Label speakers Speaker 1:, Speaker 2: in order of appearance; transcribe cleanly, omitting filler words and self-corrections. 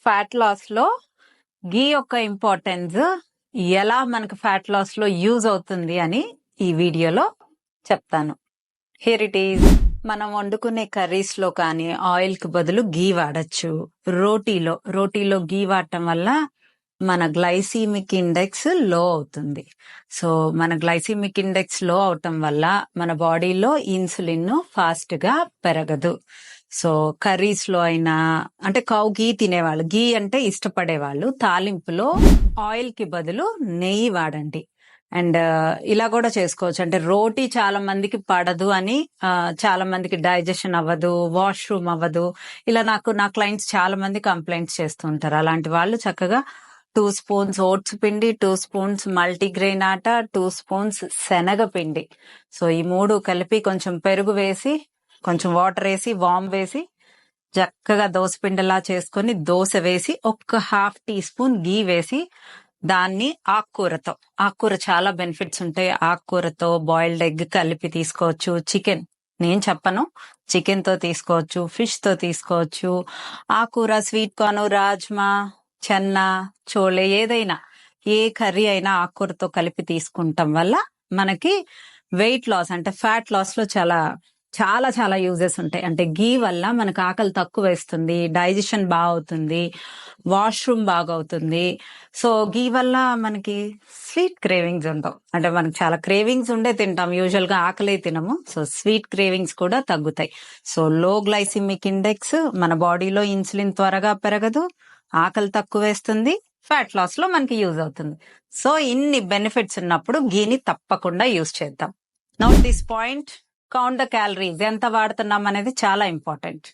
Speaker 1: Fat loss లో గీ యొక్క importance ఎలా మనకు ఫ్యాట్ లాస్ లో యూజ్ అవుతుంది అని ఈ వీడియోలో చెప్తాను. Here it is. మనం వండుకునే కర్రీస్ లో కానీ ఆయిల్ కి బదులు గీ వాడచ్చు. రోటీలో గీ వాడటం వల్ల మన గ్లైసీమిక్ ఇండెక్స్ లో అవుతుంది. సో మన గ్లైసీమిక్ ఇండెక్స్ లో అవటం వల్ల మన బాడీలో ఇన్సులిన్ ఫాస్ట్ గా పెరగదు. సో కర్రీస్ లో అయినా అంటే కౌ గీ తినేవాళ్ళు, గీ అంటే ఇష్టపడేవాళ్ళు తాలింపులో ఆయిల్ కి బదులు నెయ్యి వాడండి. అండ్ ఇలా కూడా చేసుకోవచ్చు. అంటే రోటీ చాలా మందికి పడదు అని, చాలా మందికి డైజెషన్ అవ్వదు, వాష్రూమ్ అవ్వదు, ఇలా నా క్లయింట్స్ చాలా మంది కంప్లైంట్స్ చేస్తుంటారు. అలాంటి వాళ్ళు చక్కగా 2 స్పూన్స్ ఓట్స్ పిండి, 2 స్పూన్స్ మల్టీగ్రెయిన్ ఆట, 2 స్పూన్స్ శనగపిండి, సో ఈ 3 కలిపి కొంచెం పెరుగు వేసి, కొంచెం వాటర్ వేసి, వామ్ వేసి చక్కగా దోసపిండిలా చేసుకొని దోశ వేసి ఒక్క 1/2 టీ స్పూన్ గీ వేసి దాన్ని ఆకుకూర చాలా బెనిఫిట్స్ ఉంటాయి. ఆకుకూరతో బాయిల్డ్ ఎగ్ కలిపి తీసుకోవచ్చు. చికెన్ నేను చెప్పను, చికెన్ తో తీసుకోవచ్చు, ఫిష్ తో తీసుకోవచ్చు. ఆకుకూర, స్వీట్ కార్న్, రాజ్మా, చెన్నా, చోలే, ఏదైనా ఏ కర్రీ అయినా ఆకుకూరతో కలిపి తీసుకుంటాం వల్ల మనకి వెయిట్ లాస్ అంటే ఫ్యాట్ లాస్ లో చాలా చాలా చాలా యూజెస్ ఉంటాయి. అంటే గీ వల్ల మనకు ఆకలి తక్కువ వేస్తుంది, డైజెషన్ బాగా అవుతుంది, వాష్రూమ్ బాగా అవుతుంది. సో గీ వల్ల మనకి స్వీట్ క్రేవింగ్స్ ఉండవు. అంటే మనకి చాలా క్రేవింగ్స్ ఉండే తింటాం, యూజువల్ గా ఆకలే తినము. సో స్వీట్ క్రేవింగ్స్ కూడా తగ్గుతాయి. సో లో గ్లైసిమిక్ ఇండెక్స్, మన బాడీలో ఇన్సులిన్ త్వరగా పెరగదు, ఆకలి తక్కువ వేస్తుంది, ఫ్యాట్ లాస్ లో మనకి యూజ్ అవుతుంది. సో ఇన్ని బెనిఫిట్స్ ఉన్నప్పుడు గీని తప్పకుండా యూజ్ చేద్దాం. Note this point, count the calories, ఎంత వాడుతున్నాం అనేది చాలా ఇంపార్టెంట్.